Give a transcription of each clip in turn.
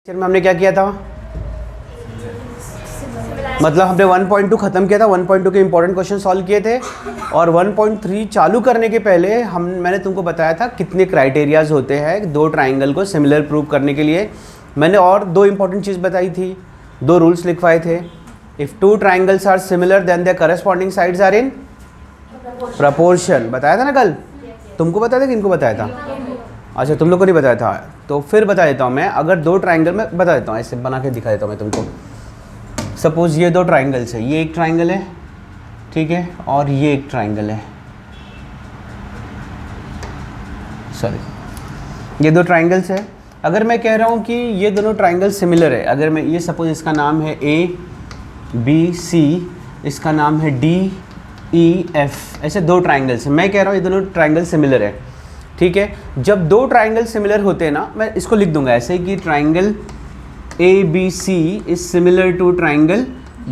में हमने क्या किया था, मतलब हमने 1.2 ख़त्म किया था। 1.2 के इंपॉर्टेंट क्वेश्चन सॉल्व किए थे और 1.3 चालू करने के पहले मैंने तुमको बताया था कितने क्राइटेरियाज होते हैं दो ट्राइंगल को सिमिलर प्रूव करने के लिए। मैंने और दो इंपॉर्टेंट चीज़ बताई थी, दो रूल्स लिखवाए थे। If two triangles are similar then their corresponding sides are in proportion. बताया था ना कल? तुमको बताया था कि इनको बताया था? अच्छा, तुम लोग को नहीं बताया था, तो फिर बता देता हूँ मैं। अगर दो ट्राइंगल में बता देता हूँ, ऐसे बना के दिखा देता हूँ मैं तुमको। सपोज़ ये दो ट्राइंगल्स है, ये एक ट्राइंगल है, ठीक है, और ये एक ट्राइंगल है। सॉरी, ये दो ट्राइंगल्स है। अगर मैं कह रहा हूँ कि ये दोनों ट्राइंगल सिमिलर है, अगर मैं ये सपोज़ इसका नाम है ABC, इसका नाम है DEF, ऐसे दो ट्राइंगल्स हैं। मैं कह रहा हूँ ये दोनों ट्राइंगल सिमिलर है, ठीक है। जब दो ट्राइंगल सिमिलर होते हैं ना, मैं इसको लिख दूंगा ऐसे कि triangle ABC is similar to triangle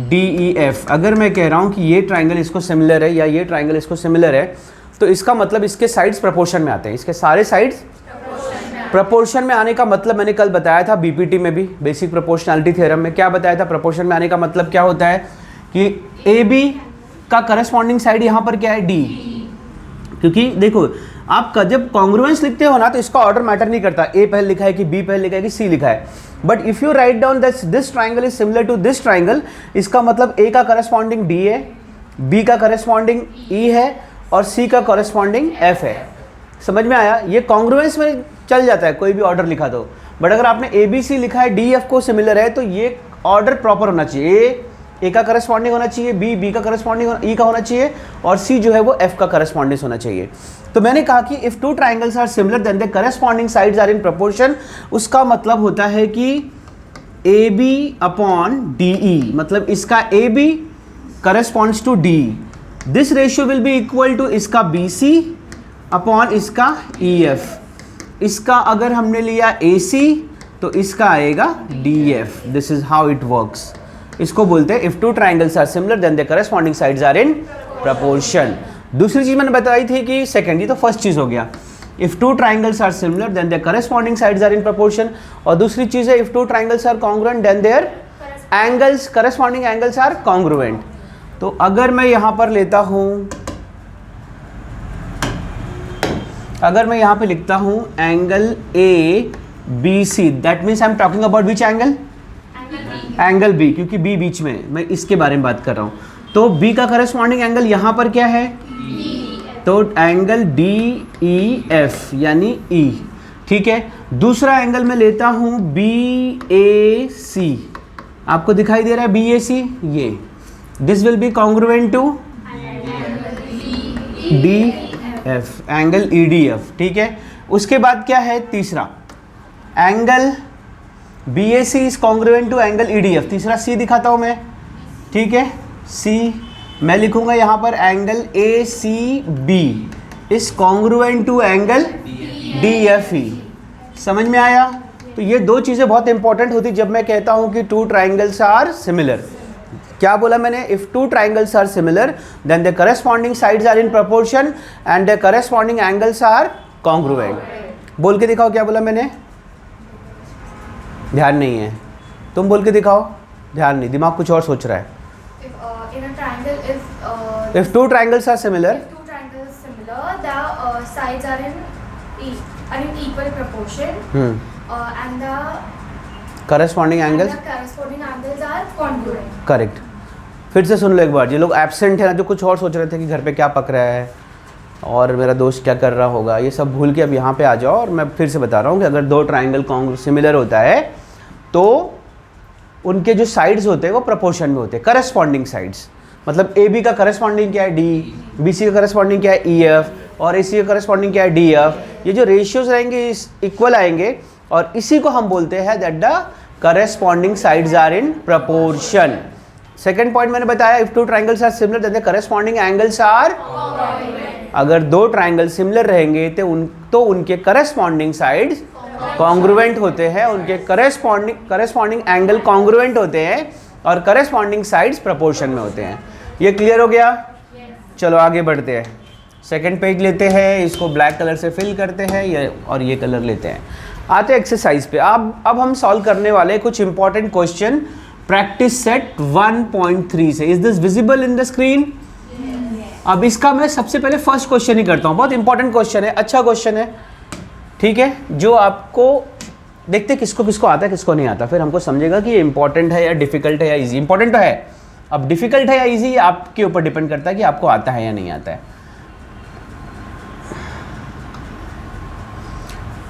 DEF। अगर मैं कह रहा हूँ कि ये ट्राइंगल इसको सिमिलर है या ये ट्राइंगल इसको सिमिलर है, तो इसका मतलब इसके साइड्स प्रोपोर्शन में आते हैं। इसके सारे साइड्स प्रोपोर्शन में आने का मतलब मैंने कल बताया था BPT में भी, बेसिक प्रोपोर्शनैलिटी थ्योरम में। क्या बताया था? प्रोपोर्शन में आने का मतलब क्या होता है कि AB का करस्पॉन्डिंग साइड यहाँ पर क्या है? D। क्योंकि देखो, आपका जब कॉन्ग्रुएंस लिखते हो ना, तो इसका ऑर्डर मैटर नहीं करता, A पहले लिखा है कि B पहले लिखा है कि C लिखा है। But if you write down that this triangle is similar to this triangle, इसका मतलब A का करस्पॉन्डिंग D है, B का करस्पॉन्डिंग E है और C का करस्पॉन्डिंग F है। समझ में आया? ये कॉन्ग्रुएंस में चल जाता है, कोई भी ऑर्डर लिखा दो। बट अगर आपने ABC लिखा है, DF को सिमिलर है, तो ये ऑर्डर प्रॉपर होना चाहिए। A का करस्पॉन्डिंग होना चाहिए, B का करस्पॉन्डिंग E का होना चाहिए, और C जो है वो F का करस्पॉन्डिंग होना चाहिए। तो मैंने कहा कि if two triangles are similar then the corresponding sides are in proportion. उसका मतलब होता है कि AB अपॉन DE, मतलब इसका AB corresponds to D। This ratio will be equal to इसका BC अपॉन इसका EF। इसका अगर हमने लिया AC तो इसका आएगा DF। This is how it works. इसको बोलते हैं if two triangles are similar then the corresponding sides are in proportion. दूसरी चीज मैंने बताई थी कि सेकंड, ये तो फर्स्ट चीज हो गया, if two triangles are similar then the corresponding sides are in proportion. और दूसरी चीज है if two triangles are congruent then their angles corresponding angles are congruent. तो अगर मैं यहां पर लेता हूं, अगर मैं यहां पे लिखता हूं angle ABC, that means I am talking about which angle? Angle B, क्योंकि B बीच में, मैं इसके बारे में बात कर रहा हूँ। तो B का करस्पॉन्डिंग एंगल यहाँ पर क्या है? तो एंगल DEF यानी E, ठीक है। दूसरा एंगल मैं लेता हूँ BAC, आपको दिखाई दे रहा है BAC, ये this will be congruent to DF, angle EDF, ठीक है। उसके बाद क्या है? तीसरा angle BAC is congruent to angle EDF। तीसरा C दिखाता हूं मैं, ठीक है। C मैं लिखूंगा यहां पर angle ACB is congruent to angle DFE। समझ में आया? तो ये दो चीजें बहुत इंपॉर्टेंट होती जब मैं कहता हूं कि टू ट्राइंगल्स आर सिमिलर। क्या बोला मैंने? If two triangles are similar then the corresponding sides are in proportion and the corresponding angles are congruent. बोल के दिखाओ, क्या बोला मैंने? ध्यान नहीं है, तुम बोल के दिखाओ। ध्यान नहीं, दिमाग कुछ और सोच रहा है। If two triangles are similar, the sides are in equal proportion, and the corresponding angles are congruent. Correct. फिर से सुन लो एक बार, ये लोग एब्सेंट है ना, जो कुछ और सोच रहे थे कि घर पे क्या पक रहा है और मेरा दोस्त क्या कर रहा होगा, ये सब भूल के अब यहाँ पे आ जाओ। और मैं फिर से बता रहा हूँ कि अगर दो ट्राइंगल सिमिलर होता है तो उनके जो साइड्स होते हैं वो प्रोपोर्शन में होते हैं, करस्पॉन्डिंग साइड्स। मतलब AB का करस्पॉन्डिंग क्या है? D, BC का करस्पॉन्डिंग क्या है? EF, और AC का करस्पॉन्डिंग क्या है? DF। ये जो रेशियोज रहेंगे इक्वल आएंगे, और इसी को हम बोलते हैं that the corresponding sides are in proportion. Second point मैंने बताया, if two triangles are similar then the corresponding angles are. अगर दो ट्राइंगल सिमिलर रहेंगे तो उनके करस्पॉन्डिंग साइड्स कॉन्ग्रुएंट होते हैं, उनके करस्पॉन्डिंग एंगल कॉन्ग्रुएंट होते हैं, और करस्पॉन्डिंग साइड्स प्रोपोर्शन में होते हैं। ये क्लियर हो गया? चलो आगे बढ़ते हैं। सेकंड पेज लेते हैं, इसको ब्लैक कलर से फिल करते हैं, और ये कलर लेते हैं। आते एक्सरसाइज पे। अब हम सॉल्व करने वाले हैं कुछ इंपॉर्टेंट क्वेश्चन प्रैक्टिस सेट 1.3 से। Is this visible in the screen? अब इसका मैं सबसे पहले फर्स्ट क्वेश्चन ही करता हूँ, बहुत इंपॉर्टेंट क्वेश्चन है, अच्छा क्वेश्चन है, ठीक है, जो आपको देखते किसको किसको आता है किसको नहीं आता, फिर हमको समझेगा कि ये इंपॉर्टेंट है या डिफिकल्ट है या इजी। इंपॉर्टेंट तो है, अब डिफिकल्ट है या इजी आपके ऊपर डिपेंड करता है कि आपको आता है या नहीं आता है।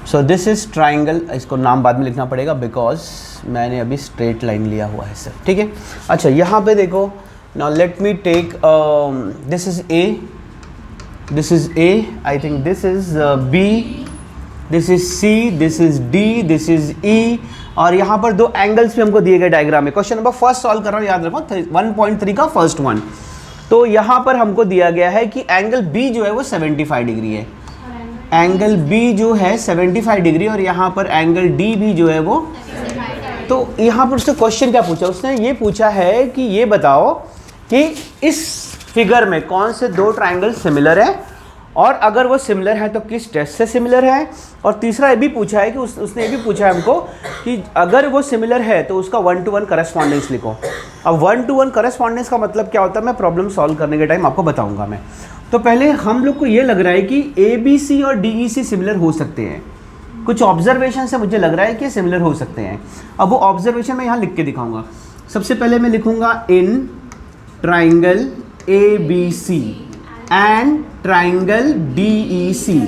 सो दिस इज ट्राइंगल, इसको नाम बाद में लिखना पड़ेगा बिकॉज मैंने अभी स्ट्रेट लाइन लिया हुआ है सर, ठीक है। अच्छा यहाँ पे देखो, now let me take this is A, this is A, I think this is B, this is C, this is D, this is E, और यहाँ पर दो एंगल्स भी हमको दिए गए डायग्राम में। क्वेश्चन नंबर फर्स्ट सॉल्व कर रहा हूँ, याद रखो 1.3 का फर्स्ट वन। तो यहाँ पर हमको दिया गया है कि एंगल बी जो है वो 75 डिग्री है, एंगल बी जो है 75 डिग्री, और यहाँ पर एंगल डी भी जो है वो, तो यहाँ पर उसने क्वेश्चन क्या पूछा, उसने ये पूछा है कि ये बताओ कि इस फिगर में कौन से दो ट्राइंगल सिमिलर है, और अगर वो सिमिलर है तो किस टेस्ट से सिमिलर है, और तीसरा ये भी पूछा है कि उसने ये भी पूछा है हमको कि अगर वो सिमिलर है तो उसका 1-to-1 करस्पॉन्डेंस लिखो। अब 1-to-1 करस्पॉन्डेंस का मतलब क्या होता है मैं प्रॉब्लम सॉल्व करने के टाइम आपको बताऊंगा मैं। तो पहले हम लोग को ये लग रहा है कि ABC और DEC सिमिलर हो सकते हैं, कुछ ऑब्जर्वेशन से मुझे लग रहा है कि सिमिलर हो सकते हैं। अब वो ऑब्जर्वेशन मैं यहाँ लिख के दिखाऊंगा। सबसे पहले मैं लिखूंगा in triangle ABC and triangle DEC।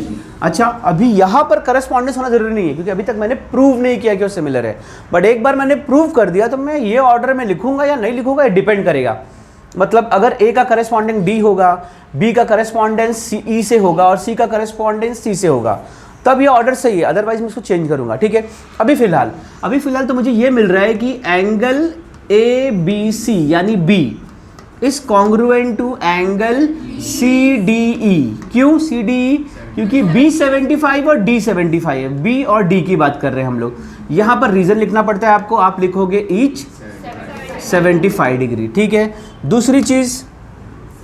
अच्छा, अभी यहाँ पर करस्पॉन्डेंस होना जरूरी नहीं है क्योंकि अभी तक मैंने प्रूव नहीं किया कि वो सिमिलर है, बट एक बार मैंने प्रूव कर दिया तो मैं ये ऑर्डर में लिखूंगा या नहीं लिखूंगा, ये डिपेंड करेगा। मतलब अगर A का करस्पॉन्डेंस D होगा, B का करस्पॉन्डेंस E से होगा और C का करस्पॉन्डेंस C से होगा, तब ये ऑर्डर सही है, अदरवाइज मैं इसको चेंज करूंगा, ठीक है। अभी फिलहाल तो मुझे ये मिल रहा है कि एंगल ABC यानी B is congruent to angle CDE। क्यों CDE? क्योंकि B 75 और D 75 है, B और D की बात कर रहे हैं हम लोग। यहाँ पर रीजन लिखना पड़ता है आपको, आप लिखोगे ईच 75 डिग्री, ठीक है। दूसरी चीज,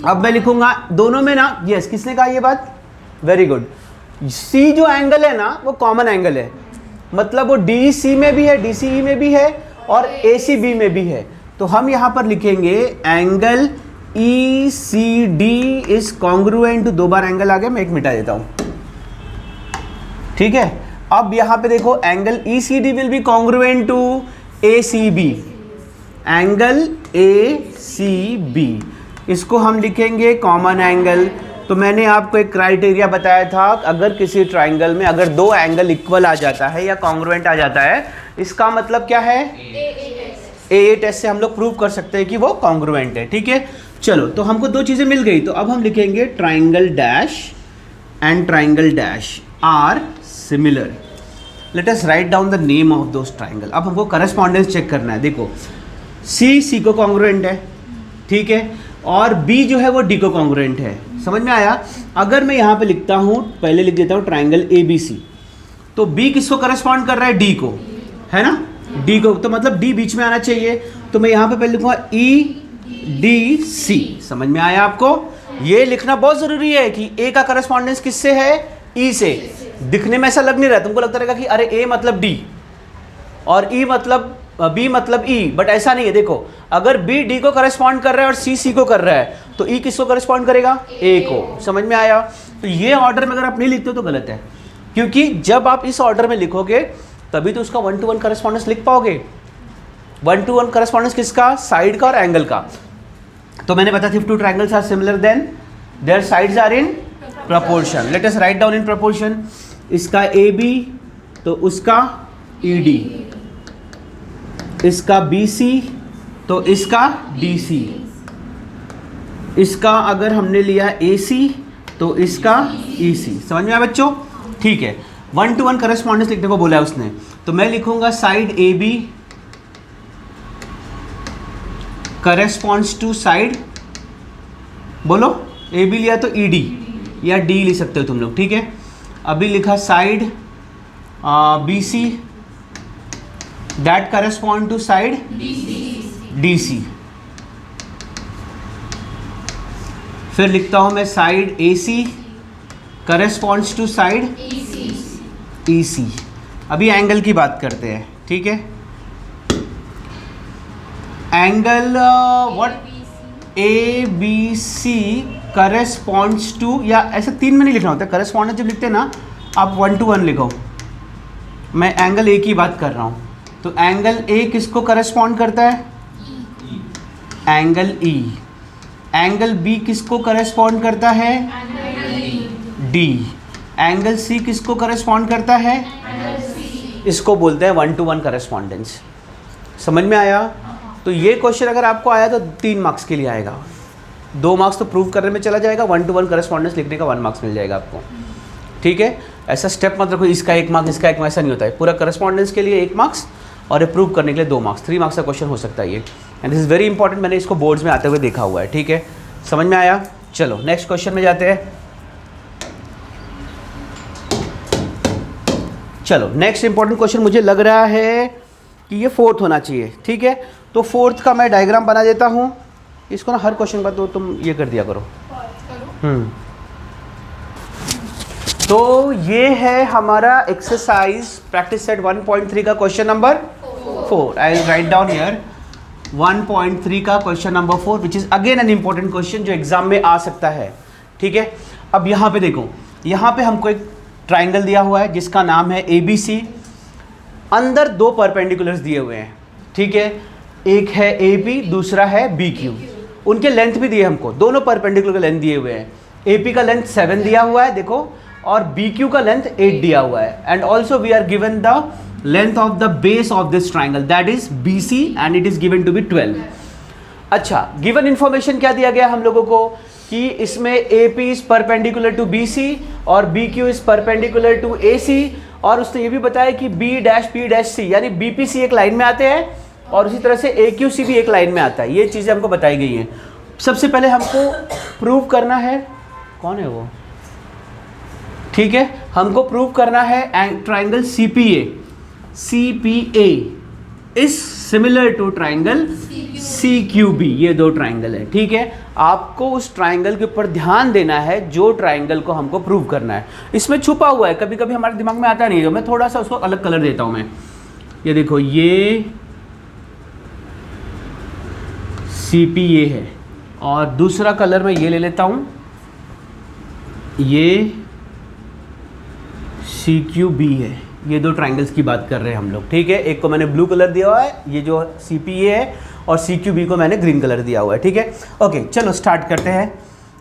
अब मैं लिखूंगा दोनों में ना, यस किसने कहा ये बात, वेरी गुड, C जो एंगल है ना वो कॉमन एंगल है, मतलब वो DEC में भी है, DCE में भी है और ACB में भी है। तो हम यहाँ पर लिखेंगे angle ECD is congruent to, दो बार एंगल आ गया, मैं एक मिटा देता हूँ, ठीक है। अब यहाँ पे देखो angle ECD will be congruent to ACB, angle ACB इसको हम लिखेंगे कॉमन एंगल। तो मैंने आपको एक क्राइटेरिया बताया था, अगर किसी ट्राइंगल में अगर दो एंगल इक्वल आ जाता है या कॉन्ग्रुएंट आ जाता है, इसका मतलब क्या है, AA टेस्ट से हम लोग प्रूव कर सकते हैं कि वो कॉन्ग्रुएंट है, ठीक है। चलो, तो हमको दो चीज़ें मिल गई, तो अब हम लिखेंगे triangle dash and triangle dash are similar. Let us write down the name of those triangle. अब हमको करस्पॉन्डेंस चेक करना है। देखो C को कॉन्ग्रुएंट है, ठीक है, और B जो है वो D को कॉन्ग्रुएंट है, समझ में आया। अगर मैं यहाँ पे लिखता हूँ, पहले लिख देता हूँ ट्राइंगल ABC, तो B किसको करस्पॉन्ड कर रहा है, D को, है ना, D को, तो मतलब D बीच में आना चाहिए। तो मैं यहाँ पे पहले लिखूंगा EDC, समझ में आया आपको। ये लिखना बहुत जरूरी है कि A का करस्पॉन्डेंस किससे है, E से। दिखने में ऐसा लग नहीं रहा, तुमको लगता रहेगा कि अरे A मतलब D और E मतलब B मतलब E, बट ऐसा नहीं है। देखो, अगर B D को करस्पॉन्ड कर रहा है और C को कर रहा है, तो E किसको करस्पॉन्ड करेगा, A को, समझ में आया। तो ये ऑर्डर में अगर आप नहीं लिखते हो तो गलत है, क्योंकि जब आप इस ऑर्डर में लिखोगे तभी तो उसका 1-to-1 करस्पॉन्डेंस लिख पाओगे। 1-to-1 करस्पॉन्डेंस किसका, साइड का और एंगल का। तो मैंने बताया if two triangles are similar then their sides are in proportion. Let us write down in proportion. इसका AB तो उसका ED, इसका BC तो इसका DC, इसका अगर हमने लिया AC तो इसका EC। समझ में आया बच्चों, ठीक है। 1-to-1 करस्पॉन्डेंस लिखने को बोला है उसने, तो मैं लिखूंगा side AB corresponds to side, बोलो AB लिया तो ED या D लिख सकते हो तुम लोग, ठीक है। अभी लिखा side BC that correspond to side DC। फिर लिखता हूं मैं side AC corresponds to side EC। अभी एंगल की बात करते हैं, ठीक है। Angle what A B C corresponds to, या ऐसे 3 में नहीं लिखना होता, करेस्पॉन्डेंस जब लिखते हैं ना आप 1 to 1 लिखो। मैं एंगल ए की बात कर रहा हूँ, तो एंगल ए किसको करेस्पॉन्ड करता है? Angle E. एंगल बी किसको करेस्पॉन्ड करता है? डी। एंगल सी किसको करेस्पॉन्ड करता है? इसको बोलते हैं 1 to 1 करेस्पॉन्डेंस। समझ में आया? तो ये क्वेश्चन अगर आपको आया तो 3 मार्क्स के लिए आएगा, 2 मार्क्स तो प्रूव करने में चला जाएगा, 1 to 1 करेस्पॉन्डेंस लिखने का 1 मार्क्स मिल जाएगा आपको, ठीक है। ऐसा स्टेप मत रखो इसका 1 मार्क्स इसका 1 मार्क्स, ऐसा नहीं होता है। पूरा करेस्पॉन्डेंस के लिए 1 मार्क्स और प्रूव करने के लिए 2 मार्क्स, 3 मार्क्स का क्वेश्चन हो सकता है ये। And this is very important, मैंने इसको बोर्ड्स में आते हुए देखा हुआ है, ठीक है। समझ में आया? चलो नेक्स्ट क्वेश्चन में जाते हैं। चलो नेक्स्ट इंपॉर्टेंट क्वेश्चन मुझे लग रहा है कि ये 4th होना चाहिए, ठीक है। तो 4th का मैं डायग्राम बना देता हूँ इसको ना, हर क्वेश्चन का तो तुम ये कर दिया करो। तो ये है हमारा एक्सरसाइज प्रैक्टिस सेट 1.3 का question number 4। I will write down here 1.3 का question number 4 which is again an important question जो एग्जाम में आ सकता है, ठीक है। अब यहाँ पे देखो, यहाँ पे हमको एक ट्राइंगल दिया हुआ है जिसका नाम है ABC। अंदर 2 परपेंडिकुलर्स दिए हुए हैं, ठीक है। एक है AB, दूसरा है BQ। उनके लेंथ भी दिए हमको, दोनों परपेंडिकुलर का लेंथ दिए हुए हैं। AP का लेंथ 7 दिया हुआ है देखो, और BQ का लेंथ 8 दिया हुआ है। And also we are given the length of the base of this triangle that is BC and it is given to be 12। अच्छा, गिवन इंफॉर्मेशन क्या दिया गया हम लोगों को कि इसमें AP is perpendicular to BC और BQ is perpendicular to AC, और उसने ये भी बताया कि B', यानी BPC एक लाइन में आते हैं और उसी तरह से AQC भी एक लाइन में आता है। ये चीज़ें हमको बताई गई हैं। सबसे पहले हमको प्रूव करना है, कौन है वो, ठीक है, हमको प्रूव करना है triangle CPA is similar to triangle CQB। ये 2 ट्राइंगल है, ठीक है। आपको उस ट्राइंगल के ऊपर ध्यान देना है जो ट्राइंगल को हमको प्रूव करना है। इसमें छुपा हुआ है, कभी कभी हमारे दिमाग में आता नहीं है, मैं थोड़ा सा उसको अलग कलर देता हूं मैं। ये देखो, ये CPA है और दूसरा कलर मैं ये ले लेता हूं, ये CQB है। ये 2 ट्राइंगल्स की बात कर रहे हैं हम लोग, ठीक है। एक को मैंने ब्लू कलर दिया हुआ है, ये जो CPA है, और CQB को मैंने ग्रीन कलर दिया हुआ है, ठीक है। ओके, चलो स्टार्ट करते हैं।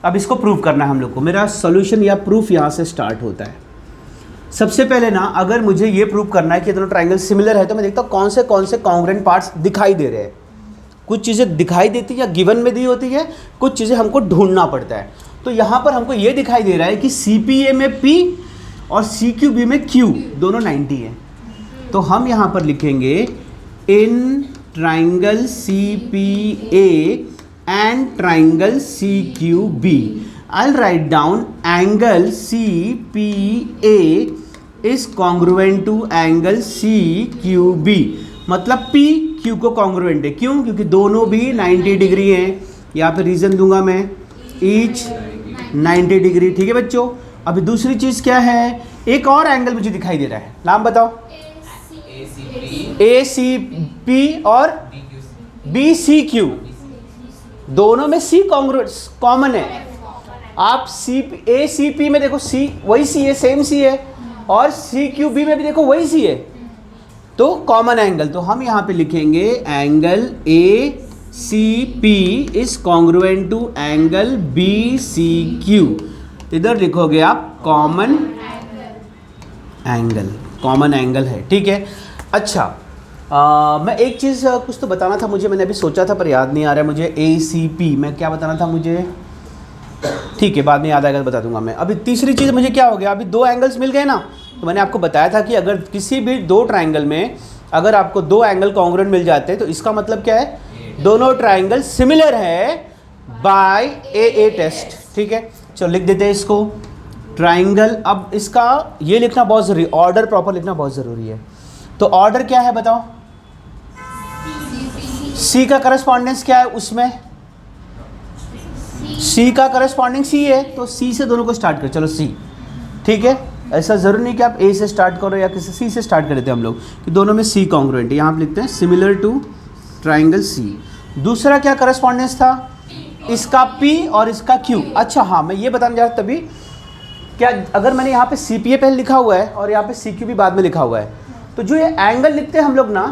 अब इसको प्रूव करना है हम लोग को। मेरा सॉल्यूशन या प्रूफ यहाँ से स्टार्ट होता है। सबसे पहले ना, अगर मुझे ये प्रूव करना है कि दोनों ट्राइंगल सिमिलर है, तो मैं देखता हूँ कौन से कॉन्ग्रुएंट पार्ट्स दिखाई दे रहे हैं। कुछ चीज़ें दिखाई देती है या गिवन में दी होती है, कुछ चीज़ें हमको ढूंढना पड़ता है। तो यहाँ पर हमको ये दिखाई दे रहा है कि CPA में P और CQB में Q दोनों 90 है। तो हम यहाँ पर लिखेंगे in triangle CPA and triangle CQB I write down angle CPA is congruent to angle CQB। मतलब P Q को कॉन्ग्रुएंट है। क्यों? क्योंकि दोनों भी 90 डिग्री हैं। यहाँ पे रीजन दूंगा मैं, ईच 90 डिग्री, ठीक है बच्चों। अभी दूसरी चीज़ क्या है, एक और एंगल मुझे दिखाई दे रहा है, नाम बताओ। ACP और BCQ, दोनों में C कॉमन है। आप ACP में देखो C वही C है, सेम C है, और CQB में भी देखो वही C है, तो कॉमन एंगल। तो हम यहाँ पे लिखेंगे angle ACP is congruent to angle BCQ। इधर लिखोगे आप कॉमन एंगल है, ठीक है। अच्छा, मैं एक चीज़ कुछ तो बताना था मुझे, मैंने अभी सोचा था पर याद नहीं आ रहा है मुझे। ACP मैं क्या बताना था मुझे, ठीक है, बाद में याद आएगा तो बता दूंगा मैं। अभी तीसरी चीज़ मुझे क्या हो गया, अभी 2 एंगल्स मिल गए ना। तो मैंने आपको बताया था कि अगर किसी भी 2 ट्राइंगल में अगर आपको 2 एंगल कॉन्ग्रुएंट मिल जाते हैं तो इसका मतलब क्या है, दोनों ट्राइंगल सिमिलर है बाय AA टेस्ट, ठीक है। चलो लिख देते हैं इसको, ट्राइंगल। अब इसका ये लिखना बहुत ज़रूरी, ऑर्डर प्रॉपर लिखना बहुत ज़रूरी है। तो ऑर्डर क्या है बताओ, C का करस्पॉन्डेंस क्या है उसमें, C का करस्पॉन्डिंग C है, तो C से दोनों को स्टार्ट कर, चलो C, ठीक है। ऐसा ज़रूरी नहीं कि आप ए से स्टार्ट करो या किसी सी से स्टार्ट कर देते हैं हम लोग कि दोनों में सी कॉन्ग्रुएंट है। यहाँ आप लिखते हैं सिमिलर टू ट्राइंगल सी। दूसरा क्या करस्पॉन्डेंस था, इसका P और इसका Q। अच्छा हाँ, मैं ये बताने जा रहा तभी क्या, अगर मैंने यहाँ पे CPA पहले लिखा हुआ है और यहाँ पे CQ भी बाद में लिखा हुआ है, तो जो ये एंगल लिखते हैं हम लोग ना,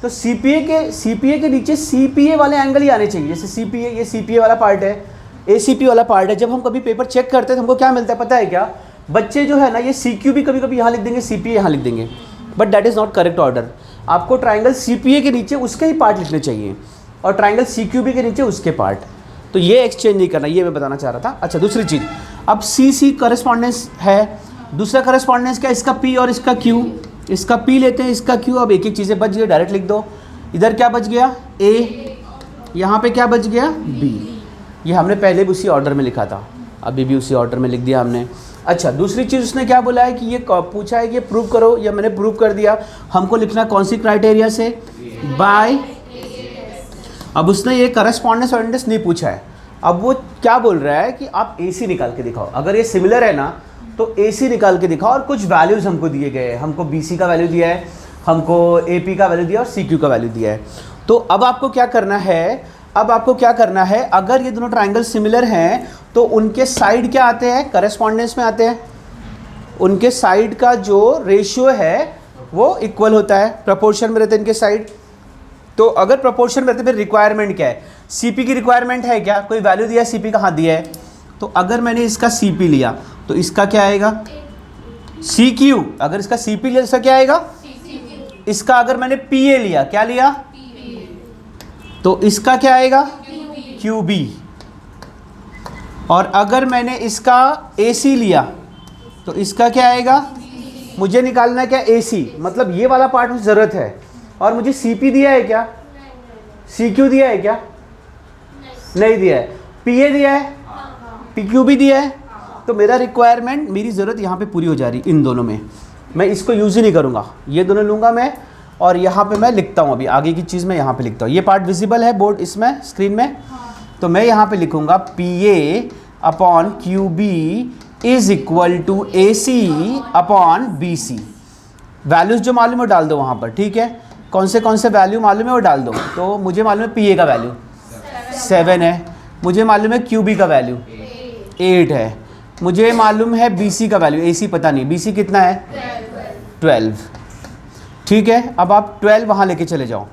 तो CPA के नीचे CPA वाले एंगल ही आने चाहिए। जैसे CPA, ये CPA वाला पार्ट है, ACP वाला पार्ट है। जब हम कभी पेपर चेक करते हैं तो हमको क्या मिलता है पता है क्या, बच्चे जो है ना ये CQ भी कभी कभी यहाँ लिख देंगे, CPA यहाँ लिख देंगे, but that is not correct order. आपको ट्राइंगल CPA के नीचे उसके ही पार्ट लिखने चाहिए और ट्राइंगल CQB के नीचे उसके पार्ट। तो ये एक्सचेंज नहीं करना, ये मैं बताना चाह रहा था। अच्छा दूसरी चीज़, अब CC करस्पॉन्डेंस है, दूसरा करस्पॉन्डेंस क्या, इसका P और इसका Q। इसका P लेते हैं, इसका Q। अब एक एक चीज़ें बच गई, डायरेक्ट लिख दो। इधर क्या बच गया A, यहाँ पे क्या बच गया B। ये हमने पहले भी उसी ऑर्डर में लिखा था, अभी भी उसी ऑर्डर में लिख दिया हमने। अच्छा दूसरी चीज़ उसने क्या बोला है कि ये पूछा है कि ये प्रूव करो, या मैंने प्रूव कर दिया। हमको लिखना कौन सी क्राइटेरिया से, बाय। अब उसने ये करस्पॉन्डेंस और इंडेक्स नहीं पूछा है, अब वो क्या बोल रहा है कि आप AC निकाल के दिखाओ। अगर ये सिमिलर है ना तो AC निकाल के दिखाओ, और कुछ वैल्यूज़ हमको दिए गए हैं। हमको BC का वैल्यू दिया है, हमको AP का वैल्यू दिया और CQ का वैल्यू दिया है। तो अब आपको क्या करना है, अगर ये दोनों ट्राइंगल सिमिलर हैं तो उनके साइड क्या आते हैं, करस्पॉन्डेंस में आते हैं। उनके साइड का जो रेशियो है वो इक्वल होता है, प्रपोर्शन में रहते हैं इनके साइड। तो अगर प्रपोर्शन में रहते हैं फिर रिक्वायरमेंट क्या है, CP की रिक्वायरमेंट है क्या, कोई वैल्यू दिया है CP का, हाँ दिया है। तो अगर मैंने इसका CP लिया तो इसका क्या आएगा CQ। अगर इसका CP लिया इसका क्या आएगा, इसका अगर मैंने PA लिया, क्या लिया, तो इसका क्या आएगा QB। और अगर मैंने इसका AC लिया तो इसका क्या आएगा, मुझे निकालना है क्या AC, मतलब ये वाला पार्ट मुझे ज़रूरत है। और मुझे CP दिया है क्या, CQ दिया है क्या, नहीं दिया है। PA दिया है, PQ भी दिया है। तो मेरा रिक्वायरमेंट, मेरी ज़रूरत यहाँ पे पूरी हो जा रही इन दोनों में। मैं इसको यूज़ ही नहीं करूँगा, ये दोनों लूँगा मैं, और यहाँ पे मैं लिखता हूँ। अभी आगे की चीज़ मैं यहाँ पे लिखता हूँ। ये पार्ट विजिबल है बोर्ड इसमें, स्क्रीन में, तो मैं यहाँ पे लिखूँगा PA upon QB is equal to AC upon BC। Values जो मालूम है डाल दो वहाँ पर, ठीक है। कौन से वैल्यू मालूम है वो डाल दो। तो मुझे मालूम है PA का वैल्यू 7 है, मुझे मालूम है QB का वैल्यू 8 है, मुझे मालूम है BC का वैल्यू, AC पता नहीं, BC कितना है 12, ठीक है। अब आप 12 वहाँ लेके चले जाओ,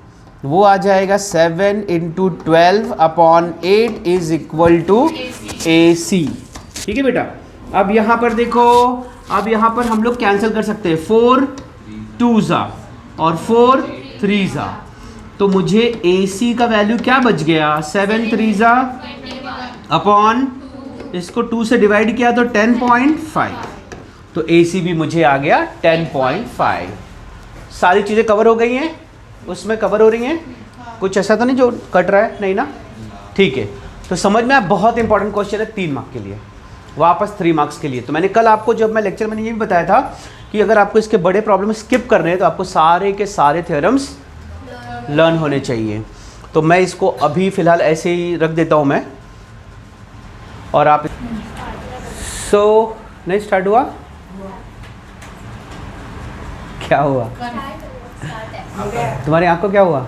वो आ जाएगा 7 × 12 upon 8 is equal to AC, ठीक है बेटा। अब यहाँ पर देखो, अब यहाँ पर हम लोग कैंसिल कर सकते हैं, 4 2s और 4 3s। तो मुझे AC का वैल्यू क्या बच गया, 7 3s अपॉन, इसको 2 से डिवाइड किया तो 10.5, तो AC भी मुझे आ गया 10.5। सारी चीज़ें कवर हो गई हैं, उसमें कवर हो रही हैं, कुछ ऐसा तो नहीं जो कट रहा है, नहीं ना, ठीक है। तो समझ में, बहुत इंपॉर्टेंट क्वेश्चन है 3 मार्क्स के लिए, वापस 3 मार्क्स के लिए। तो मैंने कल आपको, जब मैं लेक्चर मैंने ये भी बताया था कि अगर आपको इसके बड़े प्रॉब्लम स्किप करने हैं तो आपको सारे के सारे थ्योरम्स लर्न होने चाहिए। तो मैं इसको अभी फ़िलहाल ऐसे ही रख देता हूँ मैं, और आप नहीं स्टार्ट हुआ, क्या हुआ तुम्हारी आँख को, क्या हुआ,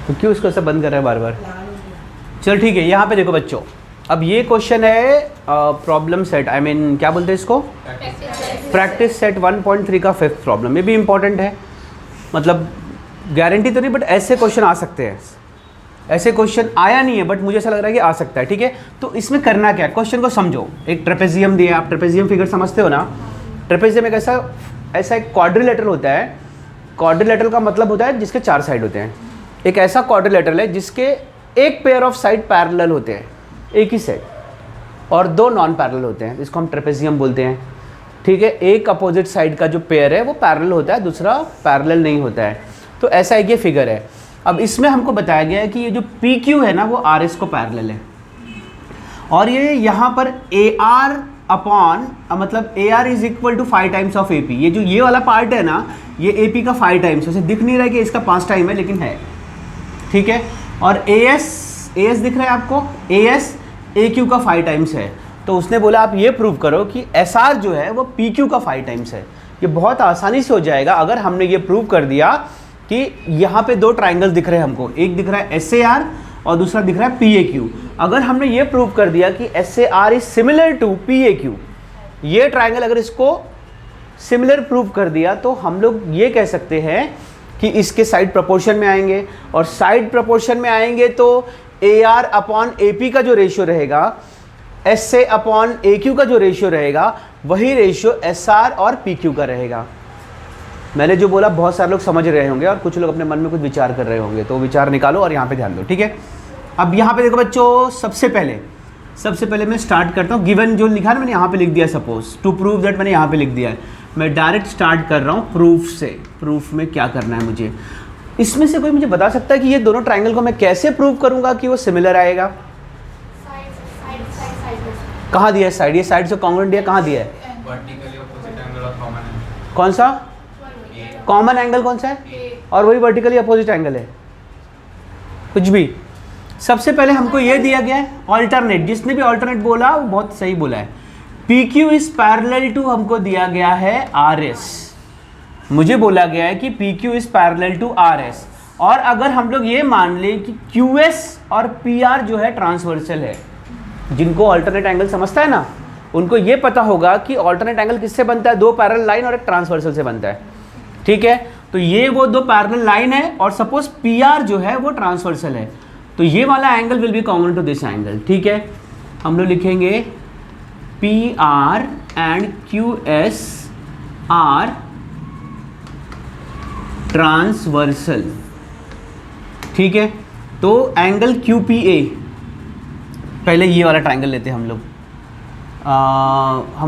तो क्यों इसको ऐसा बंद कर रहा है बार बार। चल ठीक है, यहाँ पे देखो बच्चों, अब ये क्वेश्चन है प्रॉब्लम सेट, आई मीन क्या बोलते हैं इसको, प्रैक्टिस सेट 1.3 का 5th प्रॉब्लम। ये भी इंपॉर्टेंट है, मतलब गारंटी तो नहीं, बट ऐसे क्वेश्चन आ सकते हैं। ऐसे क्वेश्चन आया नहीं है बट मुझे ऐसा लग रहा है कि आ सकता है, ठीक है। तो इसमें करना क्या है, क्वेश्चन को समझो। एक ट्रेपेजियम दिया है, आप ट्रेपेजियम फिगर समझते हो ना। ट्रेपेजियम एक ऐसा एक क्वाड्रिलेटरल होता है। क्वाड्रिलेटरल का मतलब होता है जिसके 4 साइड होते हैं। एक ऐसा क्वाड्रिलेटरल है जिसके एक पेयर ऑफ साइड पैरेलल होते हैं, एक ही साइड, और 2 नॉन पैरेलल होते हैं, इसको हम ट्रेपेजियम बोलते हैं, ठीक है। एक अपोजिट साइड का जो पेयर है वो पैरेलल होता है, दूसरा पैरेलल नहीं होता है। तो ऐसा एक ये फिगर है। अब इसमें हमको बताया गया है कि ये जो PQ है ना वो RS को पैरेलल है, और ये यहाँ पर AR अपॉन, मतलब AR is equal to 5 times of AP। ये जो ये वाला पार्ट है ना, ये AP का 5 टाइम्स, वैसे दिख नहीं रहा है कि इसका 5 टाइम है, लेकिन है, ठीक है। और AS दिख रहा है आपको, AS AQ का 5 टाइम्स है। तो उसने बोला आप ये प्रूव करो कि SR जो है वो PQ का 5 टाइम्स है। ये बहुत आसानी से हो जाएगा अगर हमने ये प्रूव कर दिया कि यहाँ पे दो ट्राइंगल्स दिख रहे हैं हमको, एक दिख रहा है SAR और दूसरा दिख रहा है PAQ। अगर हमने ये प्रूव कर दिया कि SAR is similar to PAQ, ये ट्राइंगल अगर इसको सिमिलर प्रूव कर दिया तो हम लोग ये कह सकते हैं कि इसके साइड प्रोपोर्शन में आएंगे, और साइड प्रोपोर्शन में आएंगे तो AR अपॉन AP का जो रेशियो रहेगा, SA अपॉन AQ का जो रेशियो रहेगा, वही रेशियो SR और PQ का रहेगा। मैंने जो बोला बहुत सारे लोग समझ रहे होंगे और कुछ लोग अपने मन में कुछ विचार कर रहे होंगे, तो विचार निकालो और यहाँ पे ध्यान दो, ठीक है। अब यहाँ पे देखो बच्चों, सबसे पहले मैं स्टार्ट करता हूँ। गिवन जो लिखा है मैंने यहाँ पे लिख दिया, सपोज टू प्रूव दैट मैंने यहाँ पे लिख दिया है। मैं डायरेक्ट स्टार्ट कर रहा हूँ प्रूफ से। प्रूफ में क्या करना है मुझे, इसमें से कोई मुझे बता सकता है कि ये दोनों ट्राइंगल को मैं कैसे प्रूव करूँगा कि वो सिमिलर आएगा? कहाँ दिया है साइड? ये साइड से कॉन्ग्रुएंट दिया, कहाँ दिया है? वर्टिकली अपोजिट एंगल और कॉमन एंगल। कौन सा कॉमन एंगल कौन सा है? और वही वर्टिकली अपोजिट एंगल है। कुछ भी, सबसे पहले हमको ये दिया गया है ऑल्टरनेट। जिसने भी ऑल्टरनेट बोला वो बहुत सही बोला है। PQ इज पैरेलल टू हमको दिया गया है RS। मुझे बोला गया है कि PQ is parallel to RS, और अगर हम लोग ये मान लें कि QS और PR जो है ट्रांसवर्सल है, जिनको ऑल्टरनेट एंगल समझता है ना, उनको ये पता होगा कि ऑल्टरनेट एंगल किससे बनता है? दो पैरेलल लाइन और एक ट्रांसवर्सल से बनता है, ठीक है। तो ये वो दो पैरेलल लाइन है, और सपोज PR जो है वो ट्रांसवर्सल है, तो ये वाला angle will be common to this angle, ठीक है। हम लोग लिखेंगे PR and QS are transversal, ठीक है। तो एंगल QPA, पहले ये वाला ट्राइंगल लेते हैं हम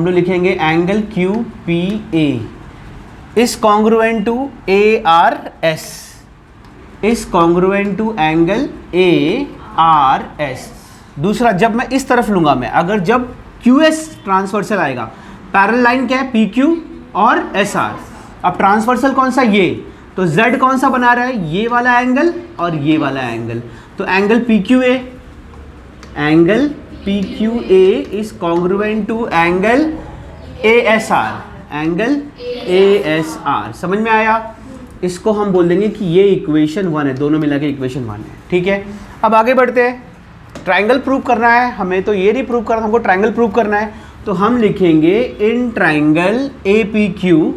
लोग लिखेंगे angle QPA is congruent to ARS, is congruent to angle ARS। दूसरा, जब मैं इस तरफ लूंगा, मैं अगर जब QS ट्रांसवर्सल आएगा, पैरेलल लाइन क्या है? PQ और SR। अब ट्रांसवर्सल कौन सा? ये, तो Z कौन सा बना रहा है? ये वाला एंगल और ये वाला एंगल। तो angle PQA, angle PQA is congruent to angle ASR, angle ASR। समझ में आया? इसको हम बोल देंगे कि ये इक्वेशन 1 है, दोनों मिला के इक्वेशन 1 है, ठीक है। अब आगे बढ़ते हैं। ट्राइंगल प्रूव करना है हमें, तो ये नहीं प्रूव करना, हमको ट्राइंगल प्रूव करना है। तो हम लिखेंगे in triangle APQ,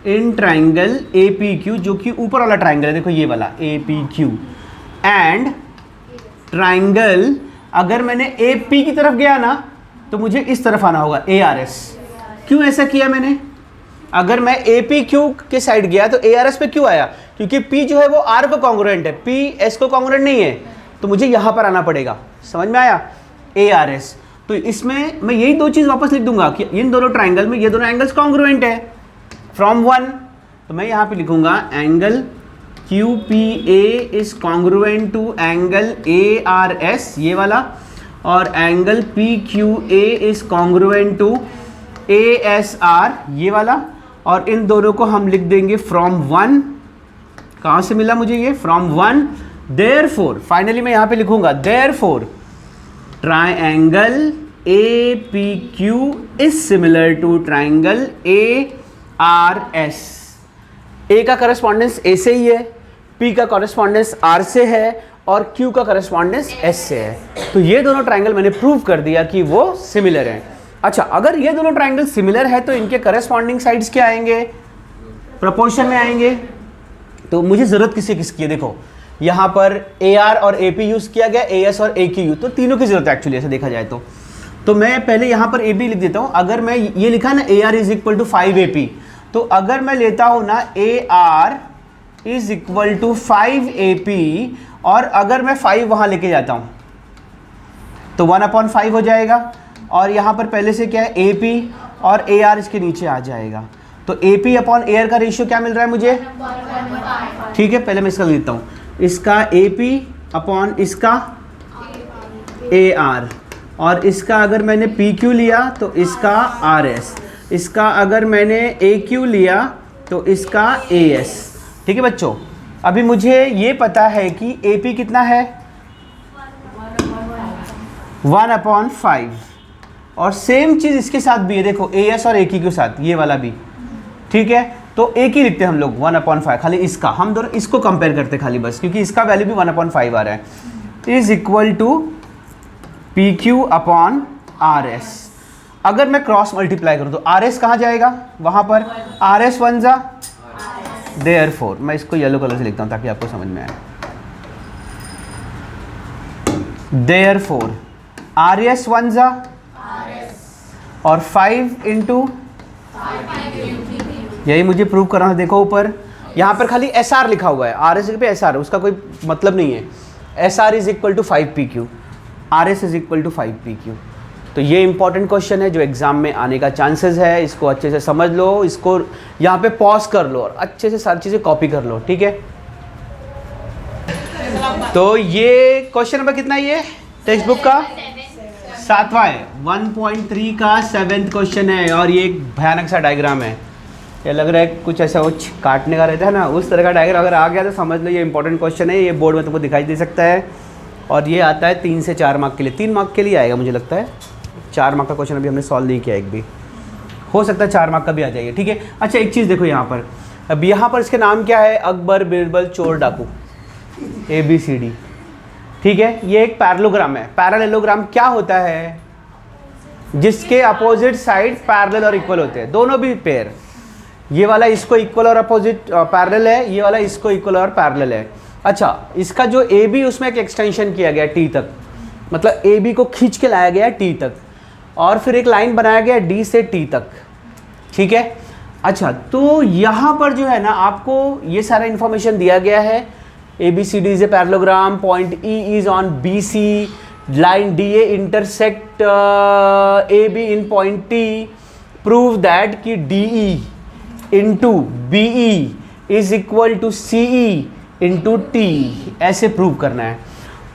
in triangle APQ जो कि ऊपर वाला ट्राइंगल है, देखो ये वाला APQ, एंड ट्राइंगल, अगर मैंने AP की तरफ गया ना तो मुझे इस तरफ आना होगा ARS। क्यों ऐसा किया मैंने? अगर मैं APQ के साइड गया तो ARS पे क्यों आया? क्योंकि P जो है वो R को कॉन्ग्रुएंट है, P S को कॉन्ग्रुएंट नहीं है, तो मुझे यहाँ पर आना पड़ेगा। समझ में आया? ARS। तो इसमें मैं यही दो चीज़ वापस लिख दूंगा कि इन दोनों ट्राइंगल में ये दोनों एंगल्स कॉन्ग्रुएंट है फ्रॉम 1। तो मैं यहाँ पे लिखूंगा angle QPA is congruent to angle ARS, ये वाला, और angle PQA is congruent to ASR, ये वाला, और इन दोनों को हम लिख देंगे फ्रॉम 1। कहाँ से मिला मुझे ये? फ्रॉम 1। देयरफॉर, फाइनली मैं यहाँ पे लिखूंगा therefore triangle APQ is similar to triangle ARS। A का करस्पॉन्डेंस A से ही है, P का करस्पॉन्डेंस R से है, और Q का करस्पॉन्डेंस S से है। तो ये दोनों ट्राइंगल मैंने प्रूव कर दिया कि वो सिमिलर हैं। अच्छा, अगर ये दोनों ट्राइंगल सिमिलर है तो इनके करस्पॉन्डिंग साइड्स क्या आएंगे? प्रोपोर्शन में आएंगे। तो मुझे ज़रूरत किसकी है? देखो यहाँ पर AR और AP यूज़ किया गया, AS और AQ, तो तीनों की ज़रूरत है एक्चुअली, ऐसे देखा जाए तो मैं पहले यहाँ पर AB लिख देता हूँ। अगर मैं ये लिखा ना AR is equal to 5AP, तो अगर मैं लेता हूँ ना AR is equal to 5AP, और अगर मैं 5 वहाँ लेके जाता हूँ तो 1/5 हो जाएगा, और यहाँ पर पहले से क्या है? AP और AR इसके नीचे आ जाएगा। तो AP अपॉन AR का रेशियो क्या मिल रहा है मुझे? ठीक है, पहले मैं इसका लेता हूँ, इसका AP अपॉन इसका AR, और इसका अगर मैंने PQ लिया तो इसका RS, इसका अगर मैंने AQ लिया तो इसका AS। ठीक है बच्चों, अभी मुझे ये पता है कि AP कितना है? 1/5, और सेम चीज़ इसके साथ भी है, देखो ए एस और ए की के साथ ये वाला भी, ठीक है। तो एक ही लिखते हैं हम लोग 1/5, खाली इसका हम दोनों इसको कंपेयर करते खाली बस, क्योंकि इसका वैल्यू भी 1/5 आ रहा है, is equal to P Q upon R S. अगर मैं क्रॉस मल्टीप्लाई करूँ तो आर एस कहाँ जाएगा, वहाँ पर आर एस 1 जा, देयरफॉर मैं इसको येलो कलर से लिखता हूँ ताकि आपको समझ में आए। देयरफॉर आर एस 1 जा और 5 इंटू, यही मुझे प्रूव करना है। देखो ऊपर यहाँ पर खाली एस आर लिखा हुआ है, आर एस पे एस आर, उसका कोई मतलब नहीं है। S R is equal to 5 P Q, R S is equal to 5 P Q. तो ये इंपॉर्टेंट क्वेश्चन है जो एग्जाम में आने का चांसेस है, इसको अच्छे से समझ लो, इसको यहाँ पे पॉज कर लो और अच्छे से सारी चीज़ें कॉपी कर लो, ठीक है। तो ये क्वेश्चन नंबर कितना है, ये टेक्स्ट बुक का 7वां है, 1.3 का 7th क्वेश्चन है। और ये एक भयानक सा डायग्राम है, ये लग रहा है कुछ ऐसा कुछ काटने का रहता है ना, उस तरह का डायग्राम अगर आ गया तो समझ लो ये इंपॉर्टेंट क्वेश्चन है। ये बोर्ड में तुमको दिखाई दे सकता है और ये आता है 3 से 4 मार्क के लिए, 3 मार्क के लिए आएगा मुझे लगता है। 4 मार्क का क्वेश्चन अभी हमने सॉल्व नहीं किया, एक भी हो सकता है 4 मार्क का भी आ जाएगा, ठीक है। अच्छा एक चीज़ देखो यहाँ पर, अब यहाँ पर इसके नाम क्या है, अकबर बिरबल चोर डाकू, ABCD, ठीक है। ये एक पैरेललोग्राम है। पैरेललोग्राम क्या होता है, जिसके अपोजिट साइड पैरेलल और इक्वल होते हैं, दोनों भी पेयर। ये वाला इसको इक्वल और अपोजिट पैरेलल है, ये वाला इसको इक्वल और पैरेलल है। अच्छा इसका जो AB उसमें एक एक्सटेंशन किया गया T तक, मतलब AB को खींच के लाया गया T तक और फिर एक लाइन बनाया गया D से T तक, ठीक है। अच्छा तो यहाँ पर जो है ना आपको ये सारा इंफॉर्मेशन दिया गया है, ABCD is a parallelogram, point E is on BC, line DA intersect AB in point T, prove that कि DE into BE is equal to CE into T, ऐसे प्रूव करना है।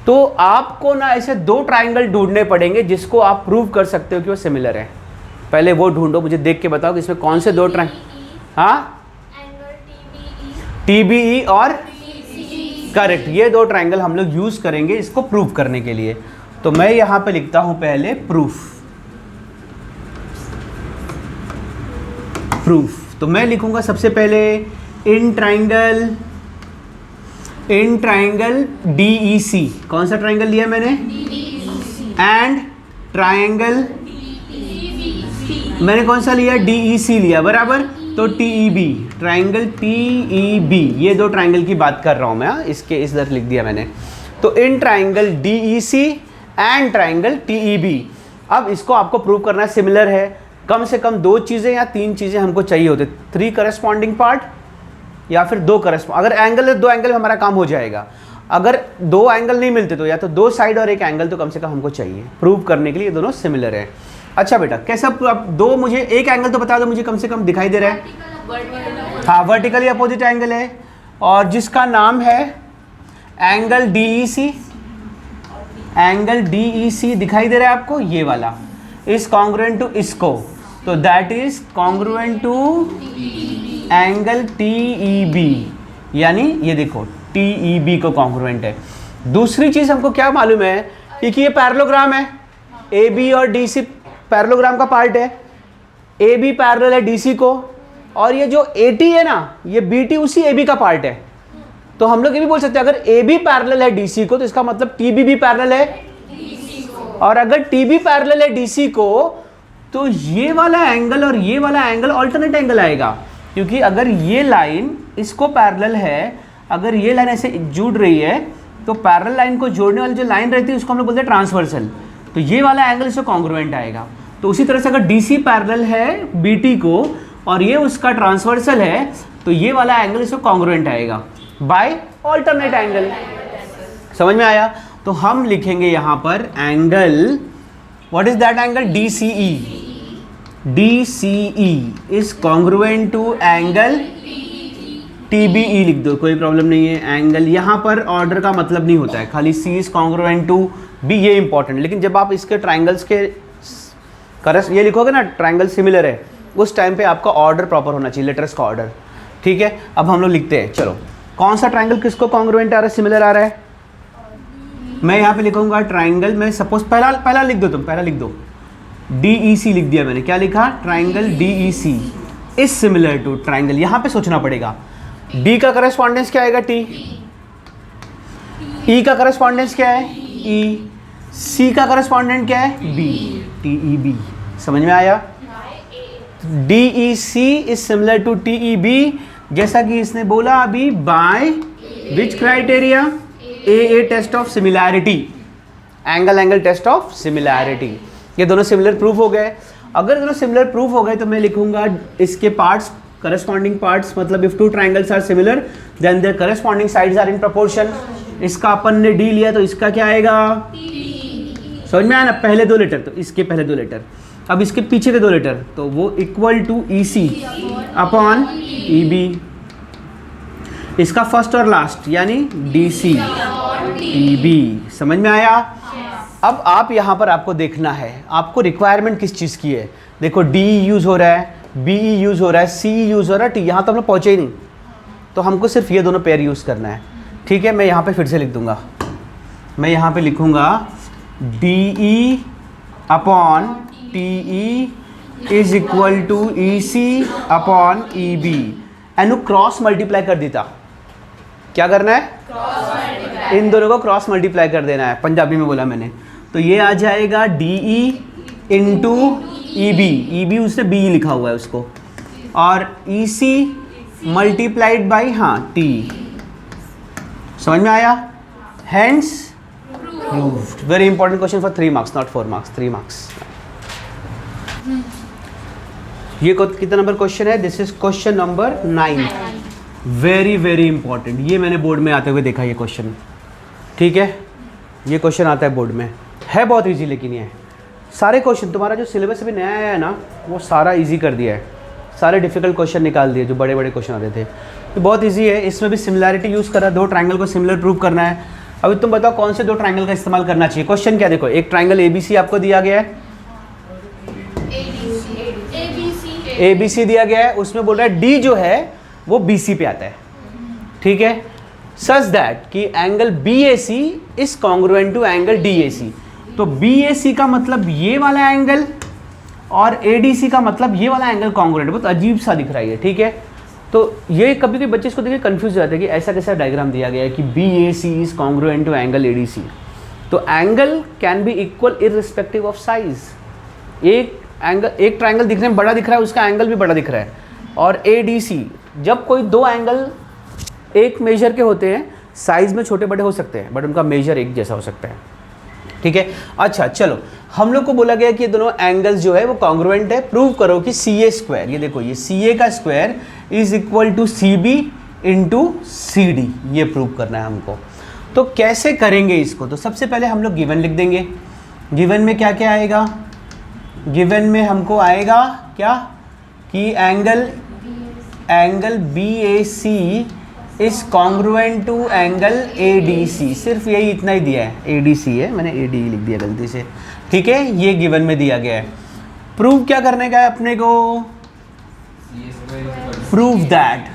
तो आपको ना ऐसे 2 ट्राइंगल ढूंढने पड़ेंगे जिसको आप प्रूव कर सकते हो कि वो सिमिलर है। पहले वो ढूंढो, मुझे देख के बताओ कि इसमें कौन से 2 ट्राइंगल, हाँ TBE और करेक्ट, ये 2 ट्राइंगल हम लोग यूज करेंगे इसको प्रूव करने के लिए। तो मैं यहां पे लिखता हूं पहले प्रूफ। तो मैं लिखूंगा सबसे पहले इन ट्राइंगल DEC, कौन सा ट्राइंगल लिया मैंने, एंड ट्राइंगल मैंने कौन सा लिया, DEC लिया, बराबर। तो TEB, ट्राइंगल TEB, ये 2 ट्राइंगल की बात कर रहा हूं मैं, इसके इधर लिख दिया मैंने। तो in triangle DEC and triangle TEB, अब इसको आपको प्रूव करना है सिमिलर है। कम से कम 2 चीज़ें या 3 चीज़ें हमको चाहिए होते, 3 करस्पॉन्डिंग पार्ट या फिर 2 करस्पॉन्ड, अगर एंगल है 2 एंगल में हमारा काम हो जाएगा। अगर 2 एंगल नहीं मिलते तो या तो 2 साइड और 1 एंगल तो कम से कम हमको चाहिए प्रूव करने के लिए, ये दोनों सिमिलर है। अच्छा बेटा कैसा, अब 2 मुझे 1 एंगल तो बता दो मुझे, कम से कम दिखाई दे रहा है, हाँ वर्टिकली अपोजिट एंगल है और जिसका नाम है एंगल DEC। एंगल DEC दिखाई दे रहा है आपको, ये वाला इज कॉन्ग्रुएंट टू इसको, तो that is congruent to angle TEB, यानी ये देखो TEB को कॉन्ग्रुएंट है। दूसरी चीज हमको क्या मालूम है कि ये पैरेललोग्राम है, AB और DC पैरेललोग्राम का पार्ट है, AB पैरेलल है DC को, और ये जो AT है ना ये BT उसी AB का पार्ट है। तो हम लोग ये भी बोल सकते हैं अगर AB पैरेलल है DC को तो इसका मतलब TB भी पैरेलल है DC को, और अगर TB पैरेलल है DC को तो ये वाला एंगल और ये वाला एंगल ऑल्टरनेट एंगल आएगा, क्योंकि अगर ये लाइन इसको पैरेलल है, अगर ये लाइन ऐसे जुड़ रही है तो पैरेलल लाइन को जोड़ने वाली जो लाइन रहती है उसको हम लोग बोलते हैं ट्रांसवर्सल, तो ये वाला एंगल इसको कॉन्ग्रुएंट आएगा। तो उसी तरह से अगर DC पैरेलल है BT को और ये उसका ट्रांसवर्सल है तो ये वाला एंगल इसको कॉन्ग्रुएंट आएगा बाय ऑल्टरनेट एंगल। समझ में आया? तो हम लिखेंगे यहाँ पर angle, what is that angle, DCE। DCE is congruent to angle TBE, लिख दो कोई प्रॉब्लम नहीं है। एंगल यहाँ पर ऑर्डर का मतलब नहीं होता है, खाली C is congruent to B, ये इंपॉर्टेंट। लेकिन जब आप इसके ट्राइंगल्स के ये लिखोगे ना ट्राइंगल सिमिलर है, उस टाइम पे आपका ऑर्डर प्रॉपर होना चाहिए, लेटर्स का ऑर्डर, ठीक है। अब हम लोग लिखते हैं, चलो कौन सा ट्राइंगल किसको कॉन्ग्रुएंट आ रहा है, सिमिलर आ रहा है। मैं यहाँ पे लिखूंगा ट्राइंगल, मैं सपोज पहला लिख दो, तुम पहला लिख दो DEC लिख दिया मैंने, क्या लिखा, triangle DEC is similar to triangle, यहाँ पे सोचना पड़ेगा D का करस्पॉन्डेंस क्या आएगा, T, E का करस्पॉन्डेंस क्या है, E, C का करस्पॉन्डेंट क्या है, B, TEB। समझ में आया? DEC is similar to TEB, जैसा कि इसने बोला अभी, by which criteria, AA test of similarity, angle test of similarity. ये दोनों सिमिलर प्रूफ हो गए। अगर दोनों सिमिलर प्रूफ हो गए तो मैं लिखूंगा इसके पार्ट्स, करस्पॉन्डिंग पार्ट्स, मतलब if two triangles are similar then their corresponding sides are in proportion. इसका अपन ने D लिया तो इसका क्या आएगा, समझ में आया ना, पहले 2 लेटर, तो इसके पहले 2 लेटर, अब इसके पीछे के 2 लेटर, तो वो equal to EC upon EB। इसका फर्स्ट और लास्ट यानी DC EB। समझ में आया? अब आप यहाँ पर आपको देखना है आपको रिक्वायरमेंट किस चीज़ की है। देखो DE यूज़ हो रहा है, BE यूज़ हो रहा है, CE यूज़ हो रहा है, T, यहाँ तो हम लोग पहुँचे ही नहीं, तो हमको सिर्फ ये दोनों पेयर यूज़ करना है। ठीक है, मैं यहाँ पे फिर से लिख दूँगा, मैं यहाँ पे लिखूँगा DE upon TE is equal to EC upon EB। एनु क्रॉस मल्टीप्लाई कर देता, क्या करना है, इन दोनों को क्रॉस मल्टीप्लाई कर देना है, पंजाबी में बोला मैंने, तो ये आ जाएगा DE इंटू EB, उसने BE लिखा हुआ है उसको, और EC मल्टीप्लाइड बाई T। समझ में आया? Hence proved. Very important question for 3 marks, not 4 marks, 3 marks. ये कितना नंबर क्वेश्चन है, this is question number 9। Very very important, ये मैंने बोर्ड में आते हुए देखा ये क्वेश्चन। ठीक है, ये क्वेश्चन आता है बोर्ड में, है बहुत इजी, लेकिन ये सारे क्वेश्चन तुम्हारा जो सिलेबस अभी नया आया है ना, वो सारा इजी कर दिया है, सारे डिफिकल्ट क्वेश्चन निकाल दिए जो बड़े बड़े क्वेश्चन आते थे, तो बहुत इजी है। इसमें भी सिमिलैरिटी यूज़ करा, 2 ट्राइंगल को सिमिलर प्रूव करना है। अभी तुम बताओ कौन से 2 ट्राइंगल का इस्तेमाल करना चाहिए। क्वेश्चन क्या, देखो एक ट्राइंगल ABC आपको दिया गया है, ABC दिया गया है, उसमें बोल रहा है D जो है वो BC पे आता है। ठीक है, सच दैट कि angle BAC is congruent to angle DAC। तो BAC का मतलब ये वाला एंगल और ADC का मतलब ये वाला एंगल कॉन्ग्रुएंट, बहुत अजीब सा दिख रहा है ये। ठीक है, तो ये कभी कभी बच्चे इसको देखिए कंफ्यूज हो जाते हैं कि ऐसा कैसा डायग्राम दिया गया है कि BAC is congruent to angle ADC। तो angle can be equal irrespective of size. एक ट्राइंगल दिखने में बड़ा दिख रहा है, उसका एंगल भी बड़ा दिख रहा है, और ADC, जब कोई 2 एंगल एक मेजर के होते हैं, साइज में छोटे बड़े हो सकते हैं बट उनका मेजर एक जैसा हो सकता है। ठीक है, अच्छा चलो, हम लोग को बोला गया कि ये दोनों एंगल्स जो है वो कॉन्ग्रुएंट है, प्रूव करो कि CA स्क्वायर, ये देखो ये CA का square is equal to CB into CD, ये प्रूव करना है हमको। तो कैसे करेंगे इसको, तो सबसे पहले हम लोग गिवन लिख देंगे। गिवन में क्या क्या आएगा, गिवन में हमको आएगा क्या कि angle BAC is congruent to angle ADC, सिर्फ यही इतना ही दिया है, ADC है, मैंने AD लिख दिया गलती से। ठीक है, ये गिवन में दिया गया है। प्रूव क्या करने का है अपने को, प्रूव दैट,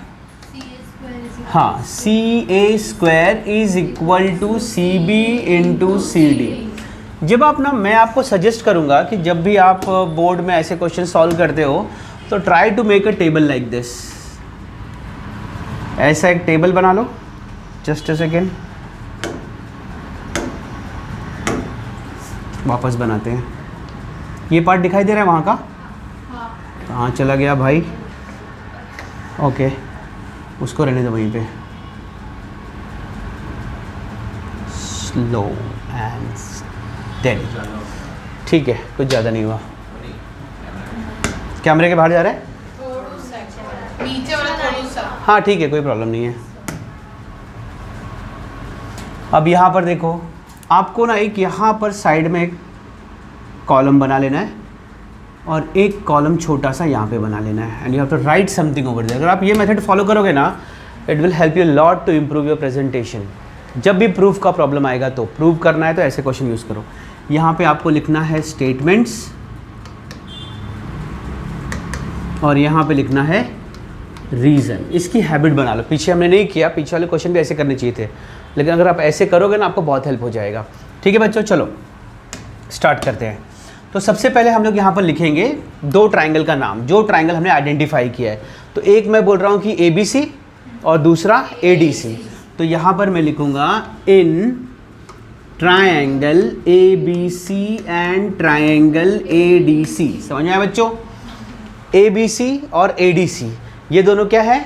हाँ, CA square is equal to CB into CD। जब आप ना, मैं आपको सजेस्ट करूंगा कि जब भी आप बोर्ड में ऐसे क्वेश्चन सॉल्व करते हो तो try to make a table like this. ऐसा एक टेबल बना लो, जस्ट अ सेकेंड, वापस बनाते हैं। ये पार्ट दिखाई दे रहा है वहाँ का, कहाँ चला गया भाई, ओके, उसको रहने दो वहीं पे, स्लो एंड स्टेडी। ठीक है, कुछ ज़्यादा नहीं हुआ। कैमरे के बाहर जा रहा है, नीचे वाला थोड़ा सा, हाँ ठीक है, कोई प्रॉब्लम नहीं है। अब यहाँ पर देखो, आपको ना एक यहाँ पर साइड में एक कॉलम बना लेना है और एक कॉलम छोटा सा यहाँ पे बना लेना है, and you have to write something over there. अगर आप ये मेथड फॉलो करोगे ना, it will help you lot to improve your presentation. जब भी प्रूफ का प्रॉब्लम आएगा तो प्रूव करना है तो ऐसे क्वेश्चन यूज़ करो। यहाँ पे आपको लिखना है स्टेटमेंट्स और यहाँ पे लिखना है रीज़न। इसकी हैबिट बना लो, पीछे हमने नहीं किया, पीछे वाले क्वेश्चन भी ऐसे करने चाहिए थे, लेकिन अगर आप ऐसे करोगे ना आपको बहुत हेल्प हो जाएगा। ठीक है बच्चों, चलो स्टार्ट करते हैं। तो सबसे पहले हम लोग यहाँ पर लिखेंगे दो ट्राइंगल का नाम, जो ट्राइंगल हमने आइडेंटिफाई किया है। तो एक मैं बोल रहा हूँ कि ABC और दूसरा ADC। तो यहाँ पर मैं लिखूँगा in triangle ABC and triangle ADC। समझ में आया बच्चों? ABC और ADC ये दोनों क्या है?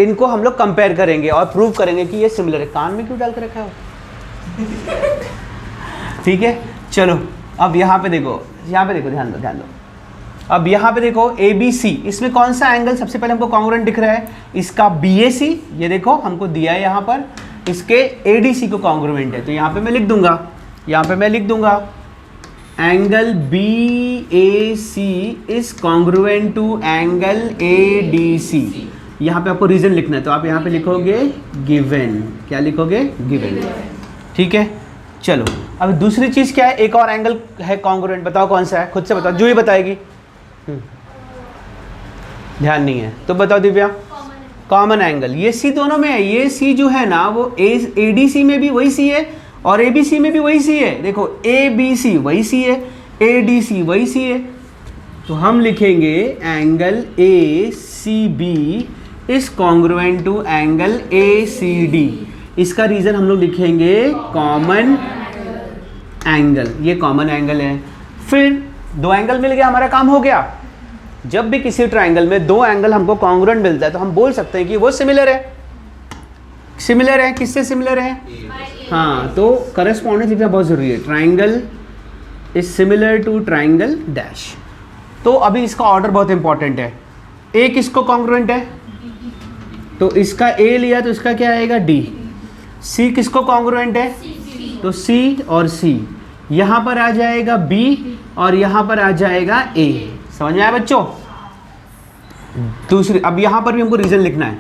इनको हम लोग कंपेयर करेंगे और प्रूव करेंगे कि ये सिमिलर है। कान में क्यों डाल कर रखा है? ठीक है, चलो अब यहाँ पे देखो, ध्यान दो। अब यहाँ पे देखो ABC, इसमें कौन सा एंगल सबसे पहले हमको कॉन्ग्रुएंट दिख रहा है? इसका BAC, ये देखो हमको दिया है यहाँ पर, इसके ADC को कॉन्ग्रुएंट है। तो यहाँ पे मैं लिख दूंगा, angle BAC is congruent to angle ADC। यहाँ पे आपको रीजन लिखना है, तो आप यहाँ पे लिखोगे गिवन। क्या लिखोगे? गिवन। ठीक है, चलो अब दूसरी चीज क्या है? एक और एंगल है कॉन्ग्रुएंट, बताओ कौन सा है? खुद से बताओ, जो ही बताएगी। ध्यान नहीं है तो बताओ दिव्या। कॉमन एंगल, ये C दोनों में है। ये C जो है ना वो ADC में भी वही C है और ABC में भी वही C है। देखो ABC वही C है, ADC वही C है। तो हम लिखेंगे angle ACB is congruent to angle ACD। इसका रीजन हम लोग लिखेंगे कॉमन एंगल। ये कॉमन एंगल है। फिर दो एंगल मिल गया, हमारा काम हो गया। जब भी किसी ट्राइंगल में दो एंगल हमको कॉन्ग्रुएंट मिलता है तो हम बोल सकते हैं कि वो सिमिलर है। सिमिलर है, किससे सिमिलर है? हाँ, तो करस्पॉन्डेंस लिखना बहुत जरूरी है। Triangle is similar to triangle dash. तो अभी इसका ऑर्डर बहुत इंपॉर्टेंट है। ए किसको कॉन्ग्रुएंट है? तो इसका ए लिया तो इसका क्या आएगा? डी। सी किसको कॉन्ग्रुएंट है? तो सी और सी। यहाँ पर आ जाएगा बी और यहाँ पर आ जाएगा ए। समझ में आया बच्चों? दूसरी, अब यहाँ पर भी हमको रीजन लिखना है।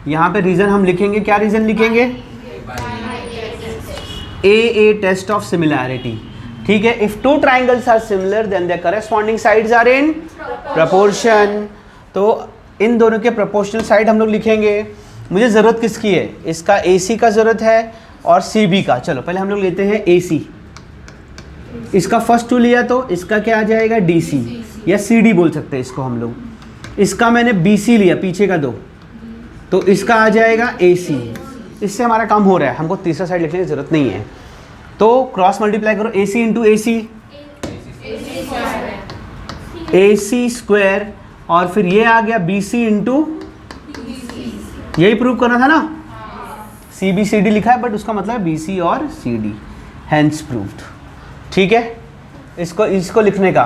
यहाँ पे रीजन हम लिखेंगे, क्या रीजन लिखेंगे? A test of similarity. ठीक है, if two triangles are similar then their corresponding sides are in proportion. तो इन दोनों के प्रोपोर्शनल साइड हम लोग लिखेंगे। मुझे ज़रूरत किसकी है? इसका AC का ज़रूरत है और CB का। चलो पहले हम लोग लेते हैं AC। इसका फर्स्ट टू लिया तो इसका क्या आ जाएगा? DC या CD बोल सकते हैं इसको हम लोग। इसका मैंने BC लिया, पीछे का दो, तो इसका आ जाएगा AC। इससे हमारा काम हो रहा है, हमको तीसरा साइड लिखने की ज़रूरत नहीं है। तो क्रॉस मल्टीप्लाई करो, AC into AC, AC square, और फिर ये आ गया BC इंटू, यही प्रूव करना था ना? CBCD लिखा है बट उसका मतलब है BC और CD, हैंस प्रूव्ड। ठीक है, इसको लिखने का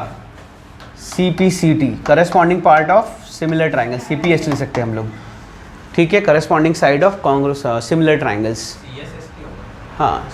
CPCT, corresponding part of similar triangle, CPS लिख सकते हैं हम लोग। ठीक है, corresponding side of similar triangles. हाँ,